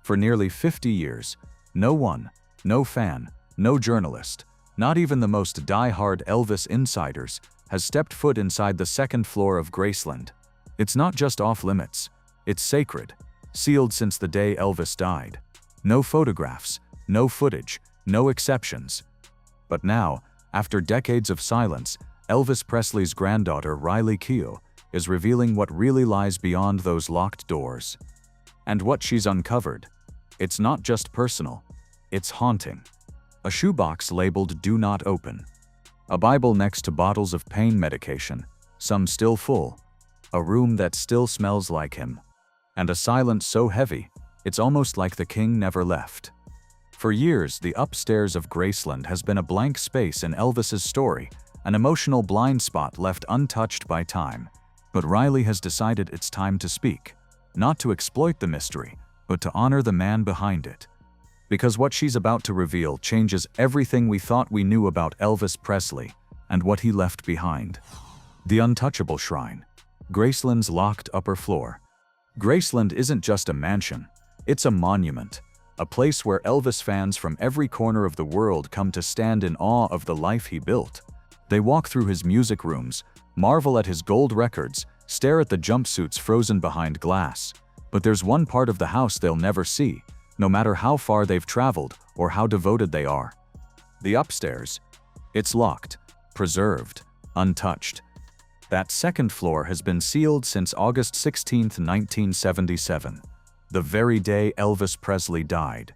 For nearly 50 years, no one, no fan, no journalist, not even the most die-hard Elvis insiders, has stepped foot inside the second floor of Graceland. It's not just off-limits, it's sacred, sealed since the day Elvis died. No photographs, no footage, no exceptions. But now, after decades of silence, Elvis Presley's granddaughter Riley Keough is revealing what really lies beyond those locked doors. And what she's uncovered, it's not just personal, it's haunting. A shoebox labeled "Do Not Open." A Bible next to bottles of pain medication, some still full. A room that still smells like him. And a silence so heavy, it's almost like the king never left. For years, the upstairs of Graceland has been a blank space in Elvis's story, an emotional blind spot left untouched by time. But Riley has decided it's time to speak. Not to exploit the mystery, but to honor the man behind it. Because what she's about to reveal changes everything we thought we knew about Elvis Presley and what he left behind. The Untouchable Shrine. Graceland's locked upper floor. Graceland isn't just a mansion, it's a monument. A place where Elvis fans from every corner of the world come to stand in awe of the life he built. They walk through his music rooms, marvel at his gold records, stare at the jumpsuits frozen behind glass. But there's one part of the house they'll never see, no matter how far they've traveled or how devoted they are. The upstairs. It's locked, preserved, untouched. That second floor has been sealed since August 16, 1977, the very day Elvis Presley died.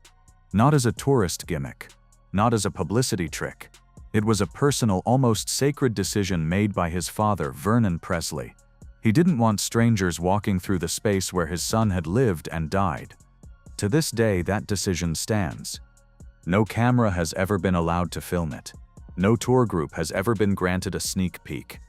Not as a tourist gimmick, not as a publicity trick. It was a personal, almost sacred decision made by his father, Vernon Presley. He didn't want strangers walking through the space where his son had lived and died. To this day, that decision stands. No camera has ever been allowed to film it. No tour group has ever been granted a sneak peek.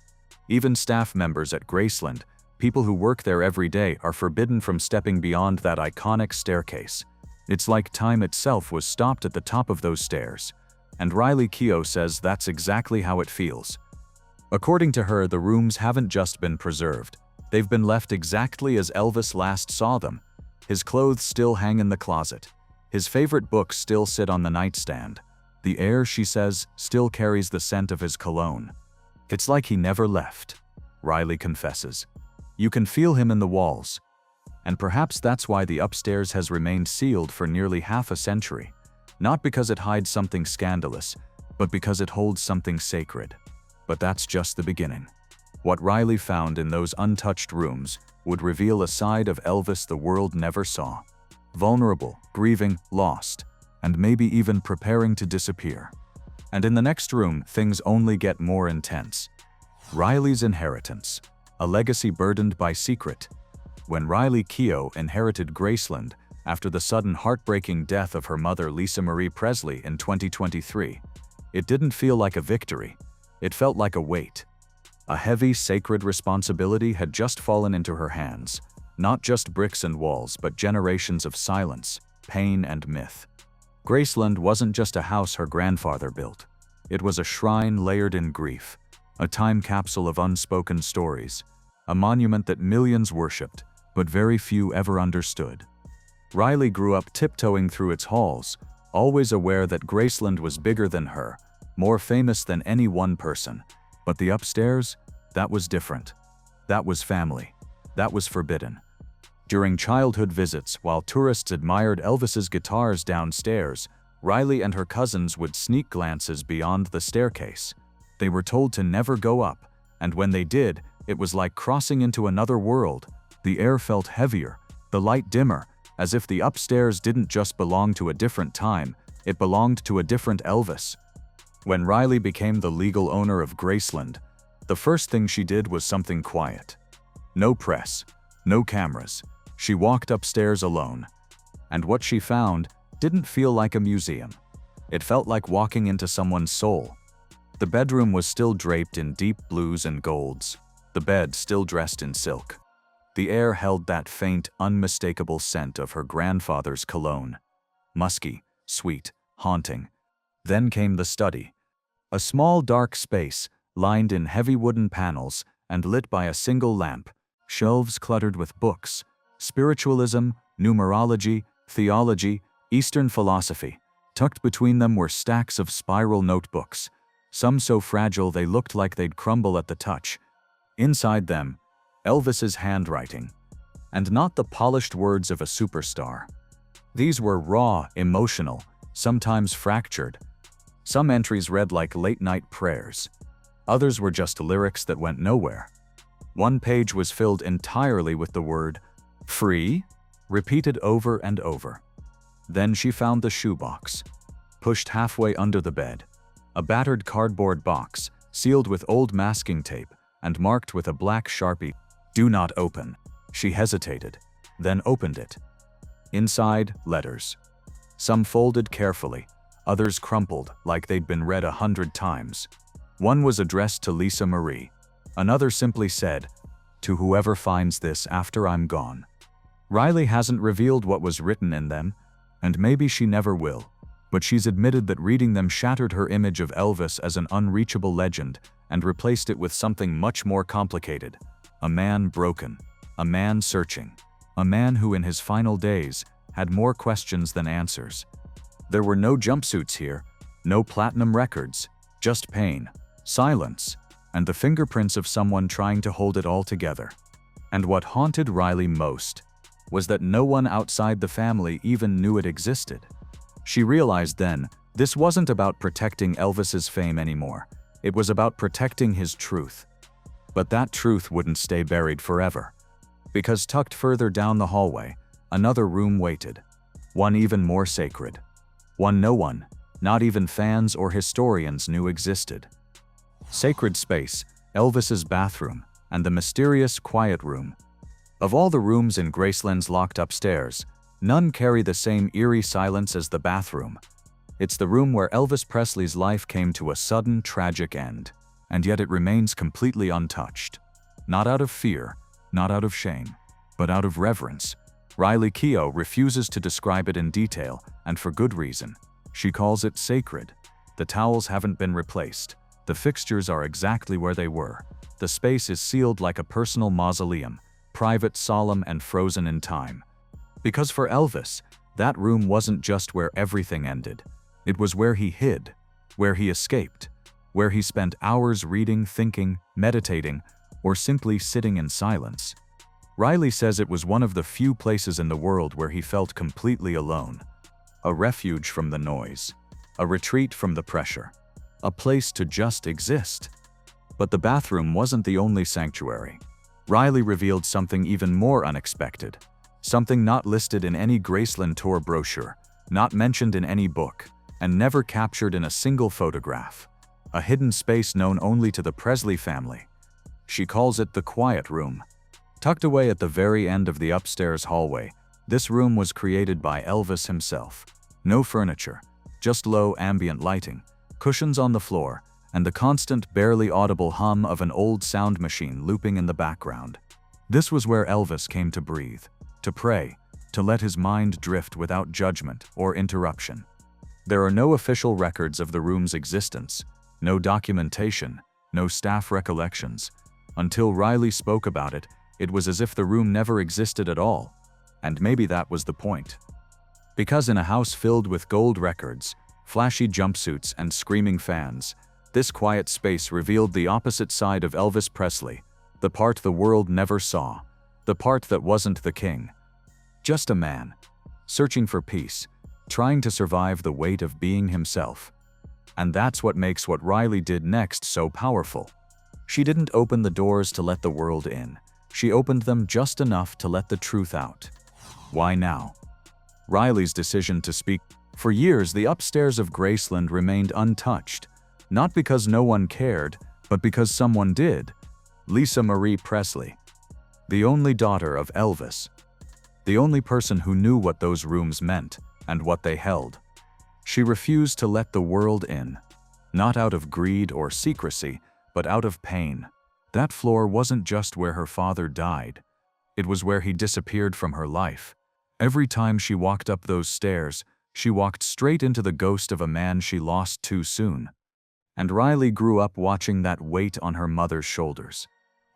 Even staff members at Graceland, people who work there every day, are forbidden from stepping beyond that iconic staircase. It's like time itself was stopped at the top of those stairs. And Riley Keough says that's exactly how it feels. According to her, the rooms haven't just been preserved. They've been left exactly as Elvis last saw them. His clothes still hang in the closet. His favorite books still sit on the nightstand. The air, she says, still carries the scent of his cologne. It's like he never left, Riley confesses. You can feel him in the walls. And perhaps that's why the upstairs has remained sealed for nearly half a century. Not because it hides something scandalous, but because it holds something sacred. But that's just the beginning. What Riley found in those untouched rooms would reveal a side of Elvis the world never saw. Vulnerable, grieving, lost, and maybe even preparing to disappear. And in the next room, things only get more intense. Riley's inheritance, a legacy burdened by secret. When Riley Keough inherited Graceland after the sudden heartbreaking death of her mother Lisa Marie Presley in 2023, it didn't feel like a victory. It felt like a weight. A heavy, sacred responsibility had just fallen into her hands. Not just bricks and walls, but generations of silence, pain, and myth. Graceland wasn't just a house her grandfather built. It was a shrine layered in grief, a time capsule of unspoken stories, a monument that millions worshipped, but very few ever understood. Riley grew up tiptoeing through its halls, always aware that Graceland was bigger than her, more famous than any one person. But the upstairs, that was different. That was family. That was forbidden. During childhood visits, while tourists admired Elvis's guitars downstairs, Riley and her cousins would sneak glances beyond the staircase. They were told to never go up, and when they did, it was like crossing into another world. The air felt heavier, the light dimmer, as if the upstairs didn't just belong to a different time, it belonged to a different Elvis. When Riley became the legal owner of Graceland, the first thing she did was something quiet. No press, no cameras. She walked upstairs alone. And what she found didn't feel like a museum. It felt like walking into someone's soul. The bedroom was still draped in deep blues and golds, the bed still dressed in silk. The air held that faint, unmistakable scent of her grandfather's cologne. Musky, sweet, haunting. Then came the study. A small dark space, lined in heavy wooden panels and lit by a single lamp, shelves cluttered with books, spiritualism, numerology, theology, Eastern philosophy. Tucked between them were stacks of spiral notebooks, some so fragile they looked like they'd crumble at the touch. Inside them, Elvis's handwriting, and not the polished words of a superstar. These were raw, emotional, sometimes fractured. Some entries read like late-night prayers. Others were just lyrics that went nowhere. One page was filled entirely with the word "free," repeated over and over. Then she found the shoebox, pushed halfway under the bed. A battered cardboard box, sealed with old masking tape and marked with a black Sharpie. "Do not open." She hesitated, then opened it. Inside, letters. Some folded carefully, others crumpled like they'd been read 100 times. One was addressed to Lisa Marie. Another simply said, "To whoever finds this after I'm gone." Riley hasn't revealed what was written in them, and maybe she never will, but she's admitted that reading them shattered her image of Elvis as an unreachable legend and replaced it with something much more complicated. A man broken, a man searching, a man who in his final days had more questions than answers. There were no jumpsuits here, no platinum records, just pain, silence, and the fingerprints of someone trying to hold it all together. And what haunted Riley most was that no one outside the family even knew it existed. She realized then, this wasn't about protecting Elvis's fame anymore. It was about protecting his truth. But that truth wouldn't stay buried forever. Because tucked further down the hallway, another room waited. One even more sacred. One no one, not even fans or historians, knew existed. Sacred space, Elvis's bathroom, and the mysterious quiet room. Of all the rooms in Graceland's locked upstairs, none carry the same eerie silence as the bathroom. It's the room where Elvis Presley's life came to a sudden, tragic end, and yet it remains completely untouched. Not out of fear, not out of shame, but out of reverence. Riley Keough refuses to describe it in detail, and for good reason. She calls it sacred. The towels haven't been replaced. The fixtures are exactly where they were. The space is sealed like a personal mausoleum, private, solemn, and frozen in time. Because for Elvis, that room wasn't just where everything ended. It was where he hid, where he escaped, where he spent hours reading, thinking, meditating, or simply sitting in silence. Riley says it was one of the few places in the world where he felt completely alone. A refuge from the noise, a retreat from the pressure, a place to just exist. But the bathroom wasn't the only sanctuary. Riley revealed something even more unexpected. Something not listed in any Graceland tour brochure, not mentioned in any book, and never captured in a single photograph. A hidden space known only to the Presley family. She calls it the quiet room. Tucked away at the very end of the upstairs hallway, this room was created by Elvis himself. No furniture, just low ambient lighting, cushions on the floor, and the constant, barely audible hum of an old sound machine looping in the background. This was where Elvis came to breathe, to pray, to let his mind drift without judgment or interruption. There are no official records of the room's existence, no documentation, no staff recollections. Until Riley spoke about it, it was as if the room never existed at all. And maybe that was the point. Because in a house filled with gold records, flashy jumpsuits, and screaming fans, this quiet space revealed the opposite side of Elvis Presley, the part the world never saw, the part that wasn't the king. Just a man, searching for peace, trying to survive the weight of being himself. And that's what makes what Riley did next so powerful. She didn't open the doors to let the world in. She opened them just enough to let the truth out. Why now? Riley's decision to speak. For years, the upstairs of Graceland remained untouched, not because no one cared, but because someone did. Lisa Marie Presley, the only daughter of Elvis, the only person who knew what those rooms meant and what they held. She refused to let the world in, not out of greed or secrecy, but out of pain. That floor wasn't just where her father died. It was where he disappeared from her life. Every time she walked up those stairs, she walked straight into the ghost of a man she lost too soon. And Riley grew up watching that weight on her mother's shoulders,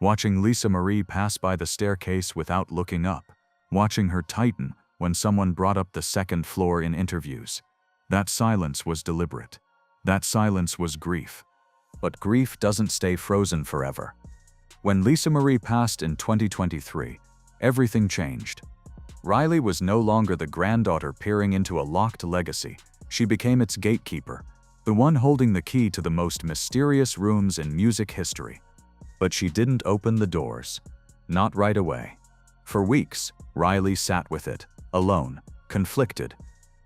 watching Lisa Marie pass by the staircase without looking up, watching her tighten when someone brought up the second floor in interviews. That silence was deliberate. That silence was grief. But grief doesn't stay frozen forever. When Lisa Marie passed in 2023, everything changed. Riley was no longer the granddaughter peering into a locked legacy. She became its gatekeeper, the one holding the key to the most mysterious rooms in music history. But she didn't open the doors. Not right away. For weeks, Riley sat with it, alone, conflicted.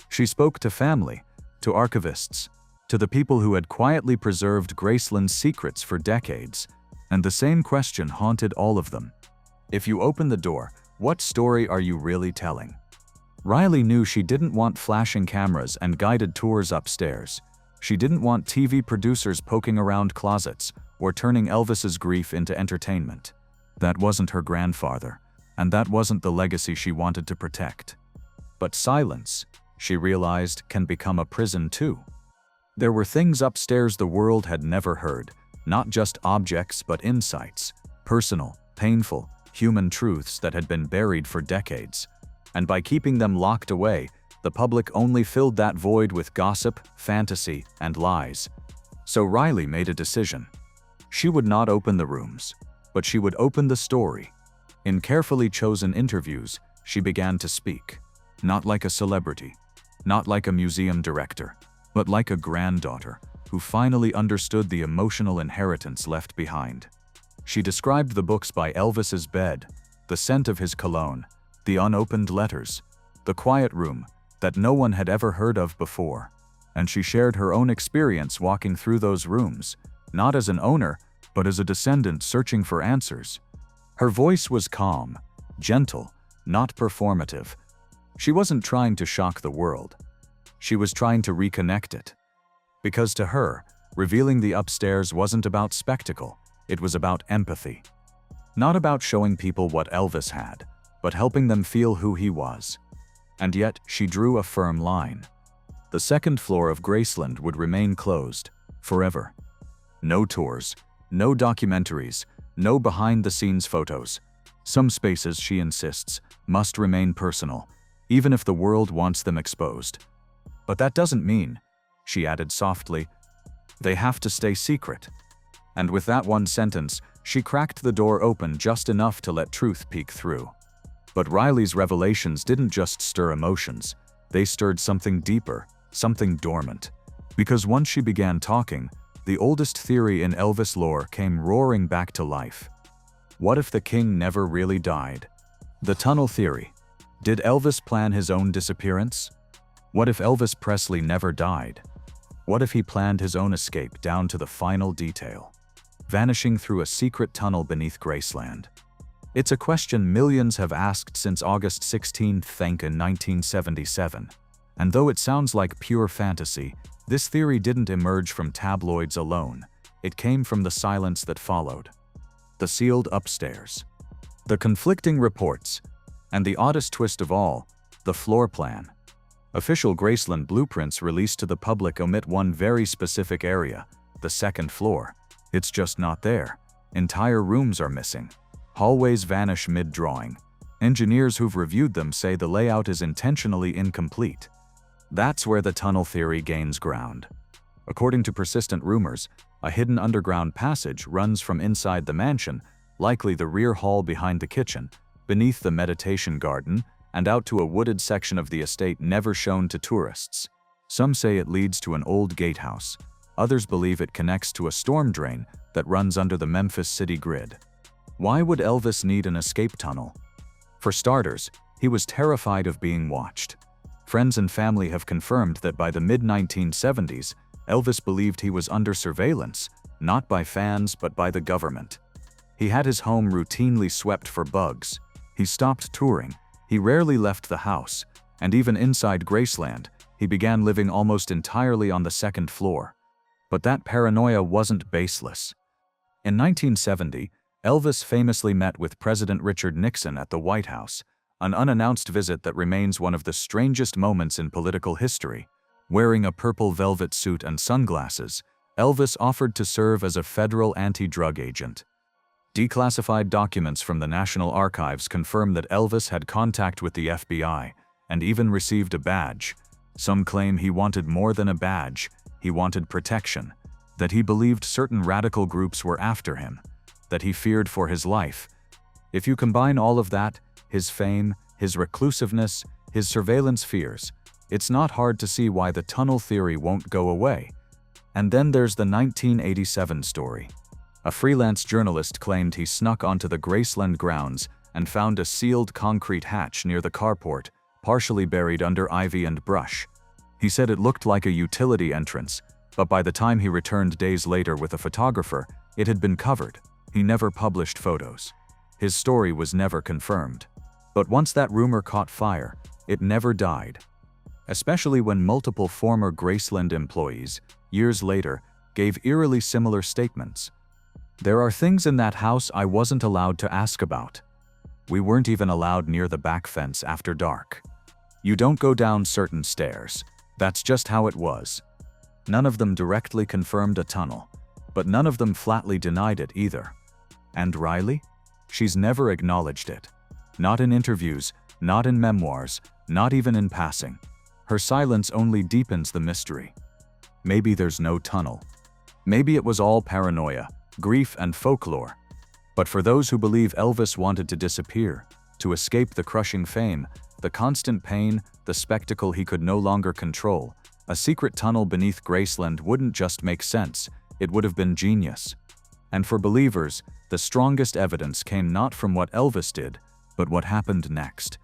She spoke to family, to archivists, to the people who had quietly preserved Graceland's secrets for decades, and the same question haunted all of them. If you open the door, what story are you really telling? Riley knew she didn't want flashing cameras and guided tours upstairs. She didn't want TV producers poking around closets or turning Elvis's grief into entertainment. That wasn't her grandfather, and that wasn't the legacy she wanted to protect. But silence, she realized, can become a prison too. There were things upstairs the world had never heard, not just objects but insights, personal, painful, human truths that had been buried for decades. And by keeping them locked away, the public only filled that void with gossip, fantasy, and lies. So Riley made a decision. She would not open the rooms, but she would open the story. In carefully chosen interviews, she began to speak. Not like a celebrity, not like a museum director, but like a granddaughter who finally understood the emotional inheritance left behind. She described the books by Elvis's bed, the scent of his cologne, the unopened letters, the quiet room that no one had ever heard of before. And she shared her own experience walking through those rooms, not as an owner, but as a descendant searching for answers. Her voice was calm, gentle, not performative. She wasn't trying to shock the world. She was trying to reconnect it. Because to her, revealing the upstairs wasn't about spectacle, it was about empathy. Not about showing people what Elvis had, but helping them feel who he was. And yet, she drew a firm line. The second floor of Graceland would remain closed, forever. No tours, no documentaries, no behind-the-scenes photos. Some spaces, she insists, must remain personal, even if the world wants them exposed. But that doesn't mean, she added softly, they have to stay secret. And with that one sentence, she cracked the door open just enough to let truth peek through. But Riley's revelations didn't just stir emotions, they stirred something deeper, something dormant. Because once she began talking, the oldest theory in Elvis lore came roaring back to life. What if the king never really died? The tunnel theory. Did Elvis plan his own disappearance? What if Elvis Presley never died? What if he planned his own escape down to the final detail, vanishing through a secret tunnel beneath Graceland? It's a question millions have asked since August 16th, in 1977. And though it sounds like pure fantasy, this theory didn't emerge from tabloids alone. It came from the silence that followed. The sealed upstairs. The conflicting reports. And the oddest twist of all, the floor plan. Official Graceland blueprints released to the public omit one very specific area, the second floor. It's just not there. Entire rooms are missing. Hallways vanish mid-drawing. Engineers who've reviewed them say the layout is intentionally incomplete. That's where the tunnel theory gains ground. According to persistent rumors, a hidden underground passage runs from inside the mansion, likely the rear hall behind the kitchen, beneath the meditation garden, and out to a wooded section of the estate never shown to tourists. Some say it leads to an old gatehouse. Others believe it connects to a storm drain that runs under the Memphis city grid. Why would Elvis need an escape tunnel? For starters, he was terrified of being watched. Friends and family have confirmed that by the mid-1970s, Elvis believed he was under surveillance, not by fans but by the government. He had his home routinely swept for bugs. He stopped touring. He rarely left the house, and even inside Graceland, he began living almost entirely on the second floor. But that paranoia wasn't baseless. In 1970, Elvis famously met with President Richard Nixon at the White House, an unannounced visit that remains one of the strangest moments in political history. Wearing a purple velvet suit and sunglasses, Elvis offered to serve as a federal anti-drug agent. Declassified documents from the National Archives confirm that Elvis had contact with the FBI, and even received a badge. Some claim he wanted more than a badge, he wanted protection, that he believed certain radical groups were after him, that he feared for his life. If you combine all of that, his fame, his reclusiveness, his surveillance fears, it's not hard to see why the tunnel theory won't go away. And then there's the 1987 story. A freelance journalist claimed he snuck onto the Graceland grounds and found a sealed concrete hatch near the carport, partially buried under ivy and brush. He said it looked like a utility entrance, but by the time he returned days later with a photographer, it had been covered. He never published photos. His story was never confirmed. But once that rumor caught fire, it never died. Especially when multiple former Graceland employees, years later, gave eerily similar statements. There are things in that house I wasn't allowed to ask about. We weren't even allowed near the back fence after dark. You don't go down certain stairs. That's just how it was. None of them directly confirmed a tunnel, but none of them flatly denied it either. And Riley? She's never acknowledged it. Not in interviews, not in memoirs, not even in passing. Her silence only deepens the mystery. Maybe there's no tunnel. Maybe it was all paranoia, grief, and folklore. But for those who believe Elvis wanted to disappear, to escape the crushing fame, the constant pain, the spectacle he could no longer control, a secret tunnel beneath Graceland wouldn't just make sense, it would have been genius. And for believers, the strongest evidence came not from what Elvis did, but what happened next.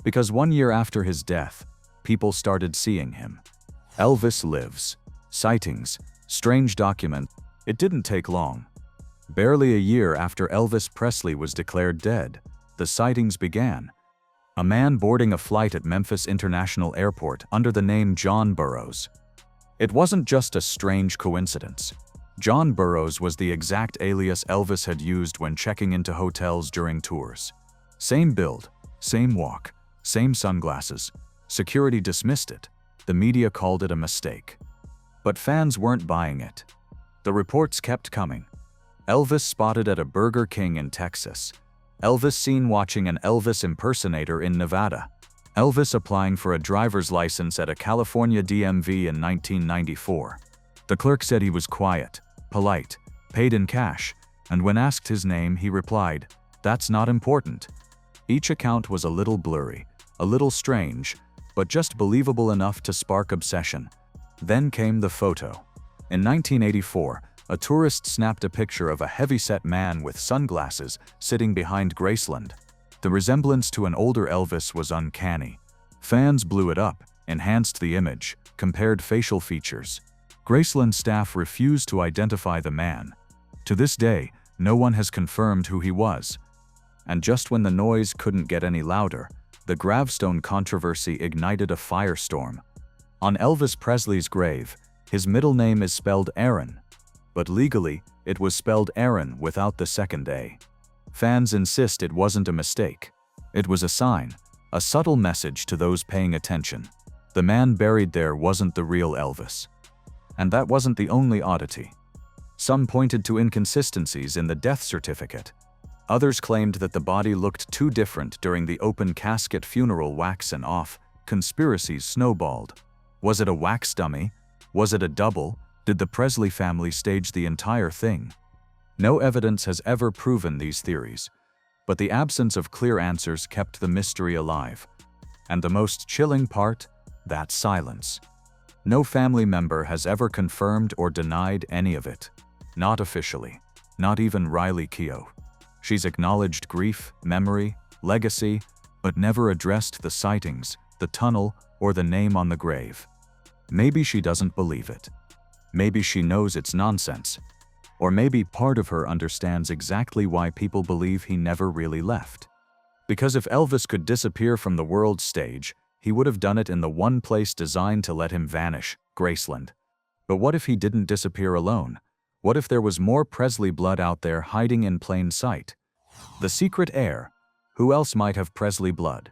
Because 1 year after his death, people started seeing him. Elvis lives. Sightings, strange documents. It didn't take long. Barely a year after Elvis Presley was declared dead, the sightings began. A man boarding a flight at Memphis International Airport under the name John Burroughs. It wasn't just a strange coincidence. John Burroughs was the exact alias Elvis had used when checking into hotels during tours. Same build, same walk, same sunglasses. Security dismissed it. The media called it a mistake. But fans weren't buying it. The reports kept coming. Elvis spotted at a Burger King in Texas. Elvis seen watching an Elvis impersonator in Nevada. Elvis applying for a driver's license at a California DMV in 1994. The clerk said he was quiet, polite, paid in cash, and when asked his name, he replied, "That's not important." Each account was a little blurry, a little strange, but just believable enough to spark obsession. Then came the photo. In 1984, a tourist snapped a picture of a heavy-set man with sunglasses sitting behind Graceland. The resemblance to an older Elvis was uncanny. Fans blew it up, enhanced the image, compared facial features. Graceland staff refused to identify the man. To this day, no one has confirmed who he was. And just when the noise couldn't get any louder, the gravestone controversy ignited a firestorm. On Elvis Presley's grave, his middle name is spelled Aaron, but legally, it was spelled Aaron without the second A. Fans insist it wasn't a mistake. It was a sign, a subtle message to those paying attention. The man buried there wasn't the real Elvis. And that wasn't the only oddity. Some pointed to inconsistencies in the death certificate. Others claimed that the body looked too different during the open casket funeral wax and off. Conspiracies snowballed. Was it a wax dummy? Was it a double? Did the Presley family stage the entire thing? No evidence has ever proven these theories, but the absence of clear answers kept the mystery alive. And the most chilling part? That silence. No family member has ever confirmed or denied any of it. Not officially. Not even Riley Keough. She's acknowledged grief, memory, legacy, but never addressed the sightings, the tunnel, or the name on the grave. Maybe she doesn't believe it. Maybe she knows it's nonsense. Or maybe part of her understands exactly why people believe he never really left. Because if Elvis could disappear from the world stage, he would have done it in the one place designed to let him vanish, Graceland. But what if he didn't disappear alone? What if there was more Presley blood out there hiding in plain sight? The secret heir. Who else might have Presley blood?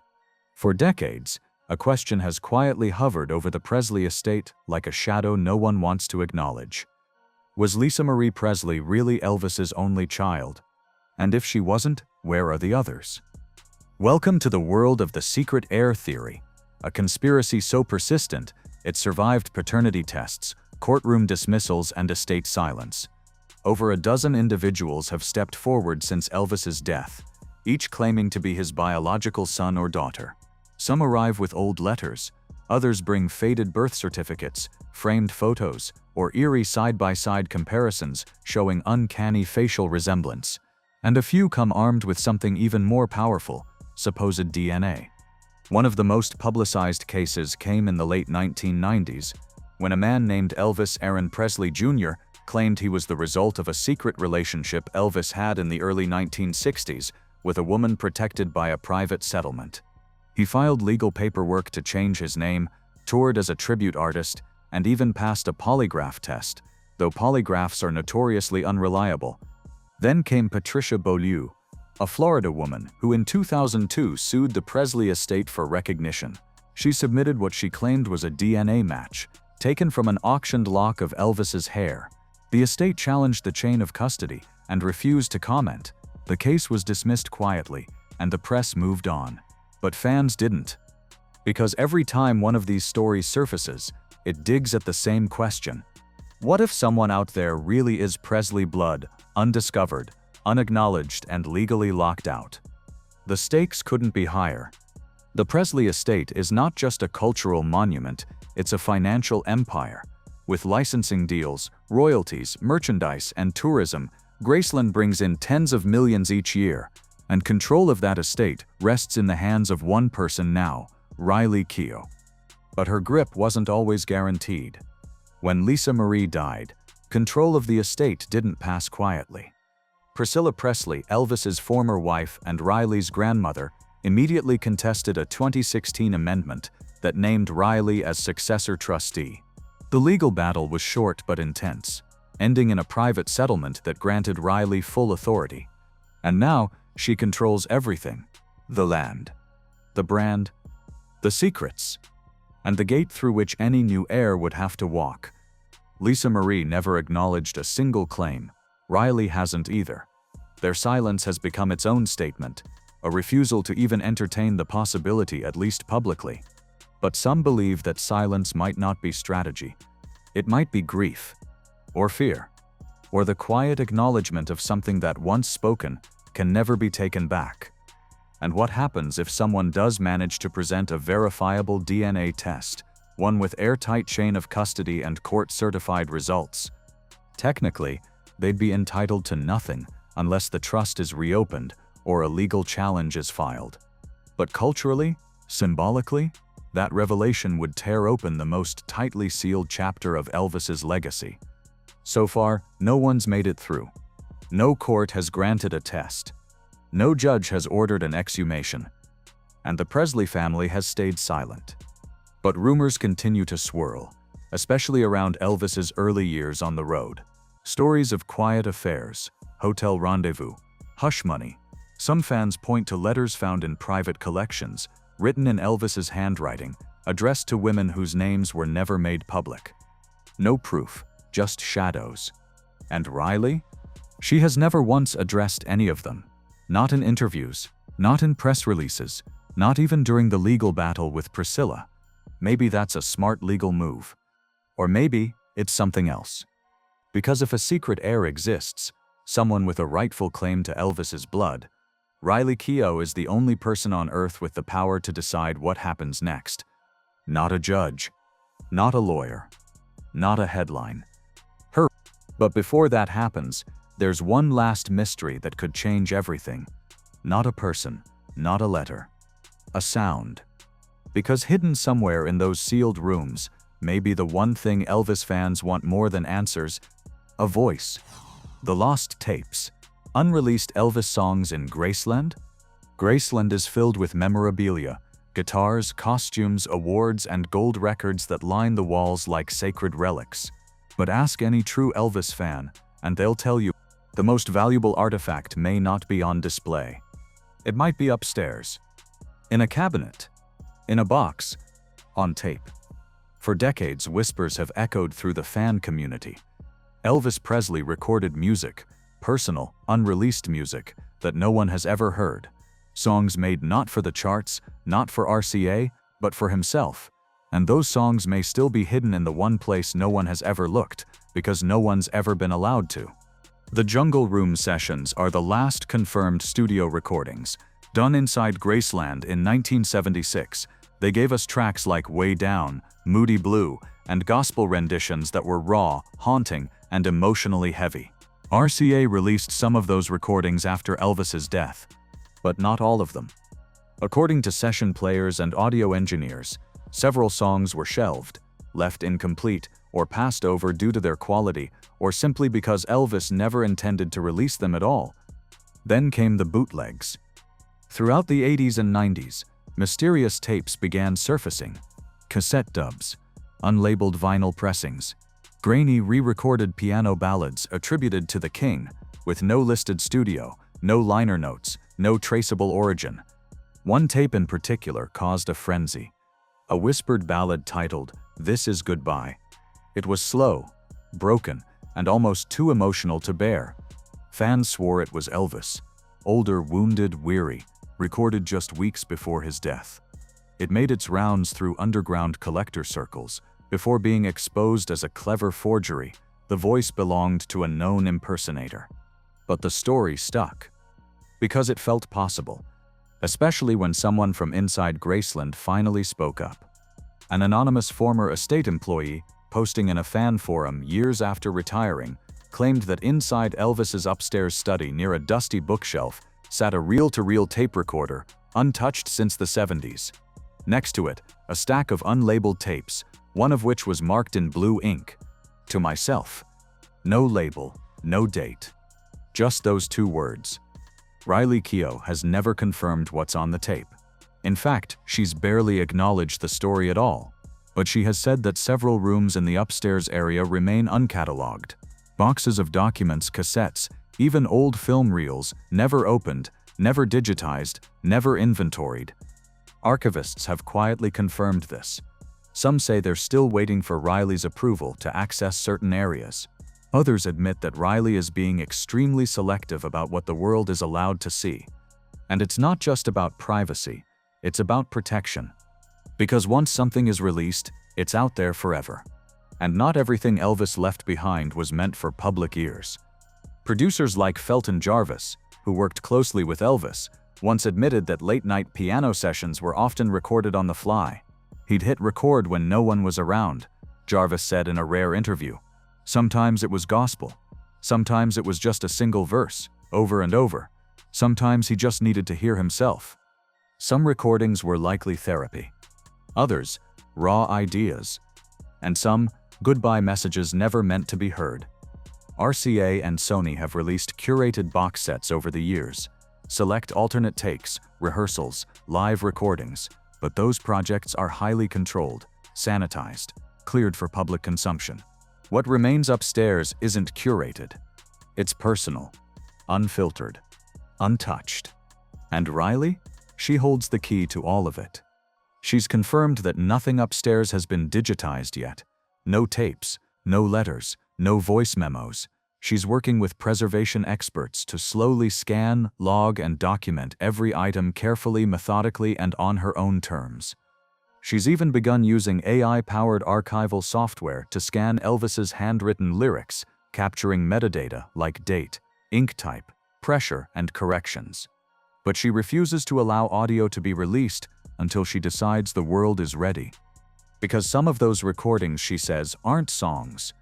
For decades, a question has quietly hovered over the Presley estate like a shadow no one wants to acknowledge. Was Lisa Marie Presley really Elvis's only child? And if she wasn't, where are the others? Welcome to the world of the secret heir theory. a conspiracy so persistent it survived paternity tests, courtroom dismissals, and estate silence. Over a dozen individuals have stepped forward since Elvis's death, each claiming to be his biological son or daughter. Some arrive with old letters, others bring faded birth certificates, framed photos, or eerie side-by-side comparisons showing uncanny facial resemblance. And a few come armed with something even more powerful, supposed DNA. One of the most publicized cases came in the late 1990s, when a man named Elvis Aaron Presley Jr. claimed he was the result of a secret relationship Elvis had in the early 1960s with a woman protected by a private settlement. He filed legal paperwork to change his name, toured as a tribute artist, and even passed a polygraph test, though polygraphs are notoriously unreliable. Then came Patricia Beaulieu, a Florida woman who in 2002 sued the Presley estate for recognition. She submitted what she claimed was a DNA match, taken from an auctioned lock of Elvis's hair. The estate challenged the chain of custody and refused to comment. The case was dismissed quietly, and the press moved on. But fans didn't. Because every time one of these stories surfaces, it digs at the same question. What if someone out there really is Presley blood, undiscovered, unacknowledged, and legally locked out? The stakes couldn't be higher. The Presley estate is not just a cultural monument, it's a financial empire. With licensing deals, royalties, merchandise, and tourism, Graceland brings in tens of millions each year, and control of that estate rests in the hands of one person now, Riley Keough. But her grip wasn't always guaranteed. When Lisa Marie died, control of the estate didn't pass quietly. Priscilla Presley, Elvis's former wife and Riley's grandmother, immediately contested a 2016 amendment that named Riley as successor trustee. The legal battle was short but intense, ending in a private settlement that granted Riley full authority. And now, she controls everything: the land, the brand, the secrets, and the gate through which any new heir would have to walk. Lisa Marie never acknowledged a single claim. Riley hasn't either. Their silence has become its own statement, a refusal to even entertain the possibility, at least publicly. But some believe that silence might not be strategy. It might be grief, or fear, or the quiet acknowledgement of something that once spoken can never be taken back. And what happens if someone does manage to present a verifiable DNA test, one with airtight chain of custody and court-certified results? Technically, they'd be entitled to nothing unless the trust is reopened or a legal challenge is filed. But culturally, symbolically, that revelation would tear open the most tightly sealed chapter of Elvis's legacy. So far, no one's made it through. No court has granted a test. No judge has ordered an exhumation. And the Presley family has stayed silent. But rumors continue to swirl, especially around Elvis's early years on the road. Stories of quiet affairs, hotel rendezvous, hush money. Some fans point to letters found in private collections, written in Elvis's handwriting, addressed to women whose names were never made public. No proof, just shadows. And Riley? She has never once addressed any of them. Not in interviews, not in press releases, not even during the legal battle with Priscilla. Maybe that's a smart legal move. Or maybe it's something else. Because if a secret heir exists, someone with a rightful claim to Elvis's blood, Riley Keough is the only person on Earth with the power to decide what happens next. Not a judge, not a lawyer, not a headline. Her. But before that happens, there's one last mystery that could change everything. Not a person, not a letter, a sound. Because hidden somewhere in those sealed rooms may be the one thing Elvis fans want more than answers: a voice. The lost tapes. Unreleased Elvis songs in Graceland? Graceland is filled with memorabilia, guitars, costumes, awards, and gold records that line the walls like sacred relics. But ask any true Elvis fan, and they'll tell you the most valuable artifact may not be on display. It might be upstairs, in a cabinet, in a box, on tape. For decades, whispers have echoed through the fan community. Elvis Presley recorded music, personal, unreleased music, that no one has ever heard. Songs made not for the charts, not for RCA, but for himself. And those songs may still be hidden in the one place no one has ever looked, because no one's ever been allowed to. The Jungle Room sessions are the last confirmed studio recordings, done inside Graceland in 1976. They gave us tracks like Way Down, Moody Blue, and gospel renditions that were raw, haunting, and emotionally heavy. RCA released some of those recordings after Elvis's death, but not all of them. According to session players and audio engineers, several songs were shelved, left incomplete, or passed over due to their quality, or simply because Elvis never intended to release them at all. Then came the bootlegs. Throughout the 80s and 90s, mysterious tapes began surfacing. Cassette dubs, unlabeled vinyl pressings, grainy re-recorded piano ballads attributed to the king, with no listed studio, no liner notes, no traceable origin. One tape in particular caused a frenzy. A whispered ballad titled, "This Is Goodbye." It was slow, broken, and almost too emotional to bear. Fans swore it was Elvis, older, wounded, weary, recorded just weeks before his death. It made its rounds through underground collector circles. Before being exposed as a clever forgery, the voice belonged to a known impersonator. But the story stuck. Because it felt possible, especially when someone from inside Graceland finally spoke up. An anonymous former estate employee, posting in a fan forum years after retiring, claimed that inside Elvis's upstairs study near a dusty bookshelf sat a reel-to-reel tape recorder, untouched since the 70s. Next to it, a stack of unlabeled tapes, one of which was marked in blue ink. To myself. No label, no date. Just those two words. Riley Keough has never confirmed what's on the tape. In fact, she's barely acknowledged the story at all. But she has said that several rooms in the upstairs area remain uncatalogued. Boxes of documents, cassettes, even old film reels, never opened, never digitized, never inventoried. Archivists have quietly confirmed this. Some say they're still waiting for Riley's approval to access certain areas. Others admit that Riley is being extremely selective about what the world is allowed to see. And it's not just about privacy, it's about protection. Because once something is released, it's out there forever. And not everything Elvis left behind was meant for public ears. Producers like Felton Jarvis, who worked closely with Elvis, once admitted that late-night piano sessions were often recorded on the fly. He'd hit record when no one was around, Jarvis said in a rare interview. Sometimes it was gospel. Sometimes it was just a single verse, over and over. Sometimes he just needed to hear himself. Some recordings were likely therapy. Others, raw ideas. And some, goodbye messages never meant to be heard. RCA and Sony have released curated box sets over the years. Select alternate takes, rehearsals, live recordings. But those projects are highly controlled, sanitized, cleared for public consumption. What remains upstairs isn't curated. It's personal, unfiltered, untouched. And Riley? She holds the key to all of it. She's confirmed that nothing upstairs has been digitized yet. No tapes, no letters, no voice memos. She's working with preservation experts to slowly scan, log, and document every item carefully, methodically, and on her own terms. She's even begun using AI-powered archival software to scan Elvis's handwritten lyrics, capturing metadata like date, ink type, pressure, and corrections. But she refuses to allow audio to be released until she decides the world is ready. Because some of those recordings, she says, aren't songs.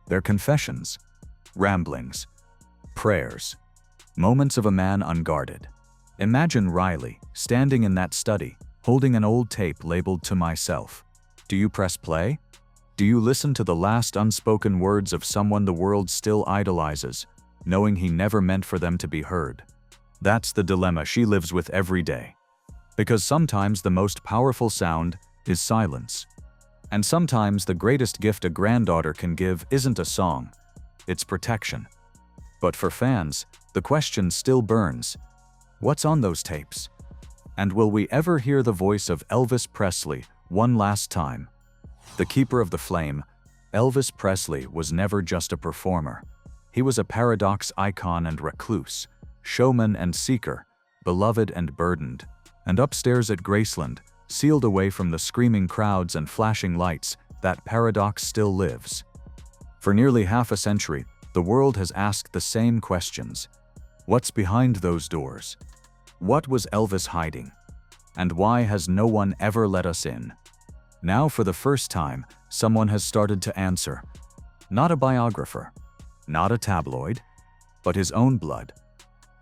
They're confessions, ramblings, prayers, moments of a man unguarded. Imagine Riley standing in that study, holding an old tape labeled "To Myself." Do you press play? Do you listen to the last unspoken words of someone the world still idolizes, knowing he never meant for them to be heard? That's the dilemma she lives with every day. Because sometimes the most powerful sound is silence. And sometimes the greatest gift a granddaughter can give isn't a song, it's protection. But for fans, the question still burns. What's on those tapes? And will we ever hear the voice of Elvis Presley one last time? The keeper of the flame, Elvis Presley was never just a performer. He was a paradox icon and recluse, showman and seeker, beloved and burdened. And upstairs at Graceland, sealed away from the screaming crowds and flashing lights, that paradox still lives. For nearly half a century, the world has asked the same questions. What's behind those doors? What was Elvis hiding? And why has no one ever let us in? Now, for the first time, someone has started to answer. Not a biographer, not a tabloid, but his own blood.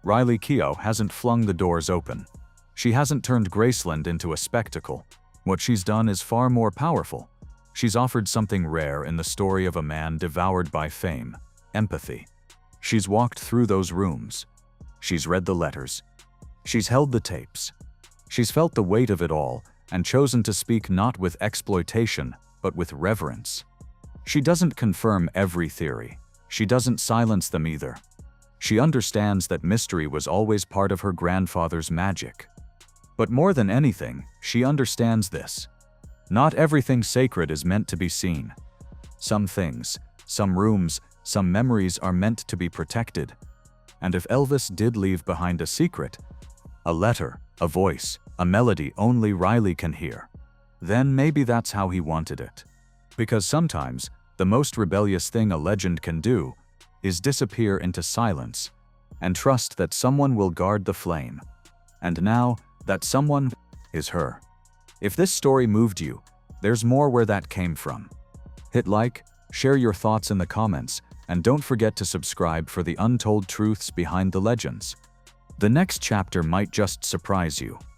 Riley Keough hasn't flung the doors open. She hasn't turned Graceland into a spectacle. What she's done is far more powerful. She's offered something rare in the story of a man devoured by fame: empathy. She's walked through those rooms. She's read the letters. She's held the tapes. She's felt the weight of it all and chosen to speak not with exploitation, but with reverence. She doesn't confirm every theory. She doesn't silence them either. She understands that mystery was always part of her grandfather's magic. But more than anything, she understands this. Not everything sacred is meant to be seen. Some things, some rooms, some memories are meant to be protected. And if Elvis did leave behind a secret, a letter, a voice, a melody only Riley can hear, then maybe that's how he wanted it. Because sometimes, the most rebellious thing a legend can do is disappear into silence and trust that someone will guard the flame. And now, that someone is her. If this story moved you, there's more where that came from. Hit like, share your thoughts in the comments, and don't forget to subscribe for the untold truths behind the legends. The next chapter might just surprise you.